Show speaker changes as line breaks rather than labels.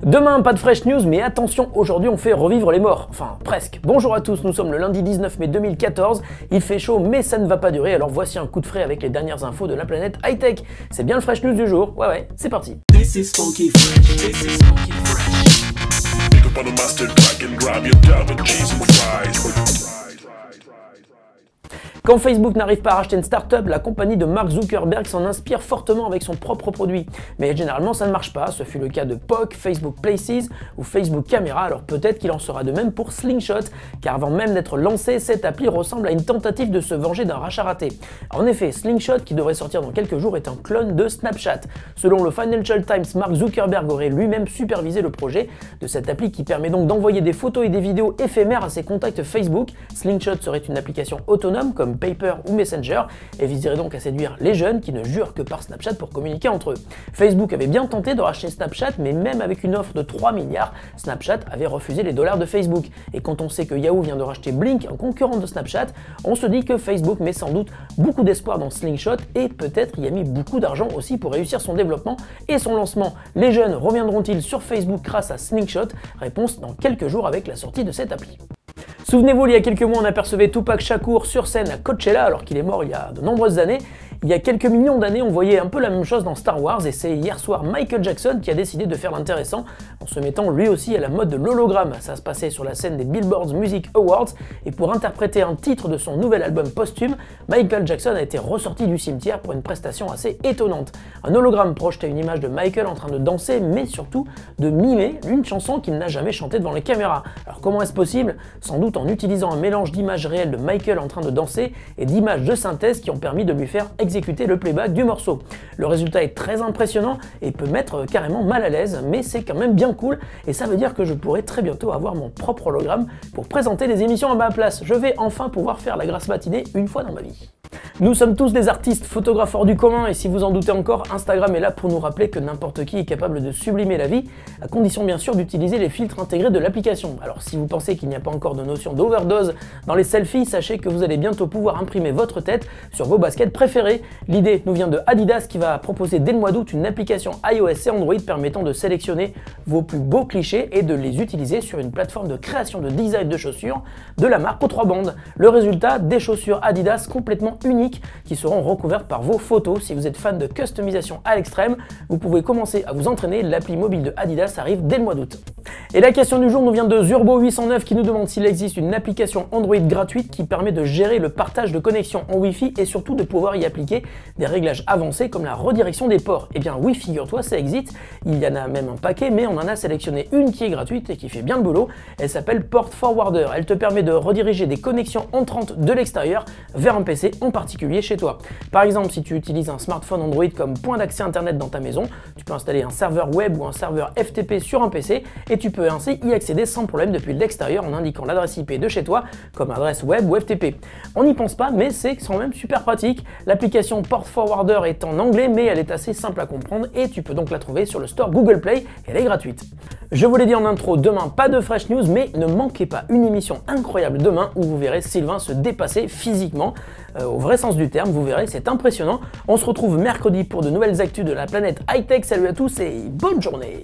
Demain, pas de fresh news, mais attention, aujourd'hui on fait revivre les morts. Enfin, presque. Bonjour à tous, nous sommes le lundi 19 mai 2014. Il fait chaud, mais ça ne va pas durer, alors voici un coup de frais avec les dernières infos de la planète high-tech. C'est bien le fresh news du jour. Ouais, c'est parti.
This is funky fresh. This is funky fresh. Pick up on a mustard pack and grab your dab and cheese and fries.
Quand Facebook n'arrive pas à racheter une start-up, la compagnie de Mark Zuckerberg s'en inspire fortement avec son propre produit. Mais généralement ça ne marche pas, ce fut le cas de POC, Facebook Places ou Facebook Camera, alors peut-être qu'il en sera de même pour Slingshot, car avant même d'être lancé, cette appli ressemble à une tentative de se venger d'un rachat raté. En effet, Slingshot, qui devrait sortir dans quelques jours, est un clone de Snapchat. Selon le Financial Times, Mark Zuckerberg aurait lui-même supervisé le projet de cette appli qui permet donc d'envoyer des photos et des vidéos éphémères à ses contacts Facebook. Slingshot serait une application autonome comme Paper ou Messenger et viserait donc à séduire les jeunes qui ne jurent que par Snapchat pour communiquer entre eux. Facebook avait bien tenté de racheter Snapchat, mais même avec une offre de 3 milliards, Snapchat avait refusé les dollars de Facebook. Et quand on sait que Yahoo vient de racheter Blink, un concurrent de Snapchat, on se dit que Facebook met sans doute beaucoup d'espoir dans Slingshot et peut-être y a mis beaucoup d'argent aussi pour réussir son développement et son lancement. Les jeunes reviendront-ils sur Facebook grâce à Slingshot? Réponse dans quelques jours avec la sortie de cette appli. Souvenez-vous, il y a quelques mois, on apercevait Tupac Shakur sur scène à Coachella alors qu'il est mort il y a de nombreuses années. Il y a quelques millions d'années, on voyait un peu la même chose dans Star Wars et c'est hier soir Michael Jackson qui a décidé de faire l'intéressant en se mettant lui aussi à la mode de l'hologramme. Ça se passait sur la scène des Billboard Music Awards et pour interpréter un titre de son nouvel album posthume, Michael Jackson a été ressorti du cimetière pour une prestation assez étonnante. Un hologramme projetait une image de Michael en train de danser mais surtout de mimer une chanson qu'il n'a jamais chantée devant les caméras. Alors comment est-ce possible? Sans doute en utilisant un mélange d'images réelles de Michael en train de danser et d'images de synthèse qui ont permis de lui faire exécuter le playback du morceau. Le résultat est très impressionnant et peut mettre carrément mal à l'aise, mais c'est quand même bien cool et ça veut dire que je pourrai très bientôt avoir mon propre hologramme pour présenter des émissions à ma place. Je vais enfin pouvoir faire la grasse matinée une fois dans ma vie. Nous sommes tous des artistes, photographes hors du commun et si vous en doutez encore, Instagram est là pour nous rappeler que n'importe qui est capable de sublimer la vie, à condition bien sûr d'utiliser les filtres intégrés de l'application. Alors si vous pensez qu'il n'y a pas encore de notion d'overdose dans les selfies, sachez que vous allez bientôt pouvoir imprimer votre tête sur vos baskets préférées. L'idée nous vient de Adidas qui va proposer dès le mois d'août une application iOS et Android permettant de sélectionner vos plus beaux clichés et de les utiliser sur une plateforme de création de design de chaussures de la marque aux 3 bandes. Le résultat, des chaussures Adidas complètement uniques qui seront recouvertes par vos photos. Si vous êtes fan de customisation à l'extrême, vous pouvez commencer à vous entraîner. L'appli mobile de Adidas arrive dès le mois d'août. Et la question du jour nous vient de Zurbo809 qui nous demande s'il existe une application Android gratuite qui permet de gérer le partage de connexion en Wi-Fi et surtout de pouvoir y appliquer des réglages avancés comme la redirection des ports. Eh bien oui, figure-toi, ça existe. Il y en a même un paquet, mais on en a sélectionné une qui est gratuite et qui fait bien le boulot. Elle s'appelle Port Forwarder. Elle te permet de rediriger des connexions entrantes de l'extérieur vers un PC en particulier chez toi. Par exemple, si tu utilises un smartphone Android comme point d'accès internet dans ta maison, tu peux installer un serveur web ou un serveur FTP sur un PC et tu peux ainsi y accéder sans problème depuis l'extérieur en indiquant l'adresse IP de chez toi comme adresse web ou FTP. On n'y pense pas, mais c'est quand même super pratique. L'application Port Forwarder est en anglais, mais elle est assez simple à comprendre et tu peux donc la trouver sur le store Google Play et elle est gratuite. Je vous l'ai dit en intro, demain pas de fresh news, mais ne manquez pas une émission incroyable demain où vous verrez Sylvain se dépasser physiquement, au vrai sens du terme, vous verrez, c'est impressionnant. On se retrouve mercredi pour de nouvelles actus de la planète high-tech. Salut à tous et bonne journée!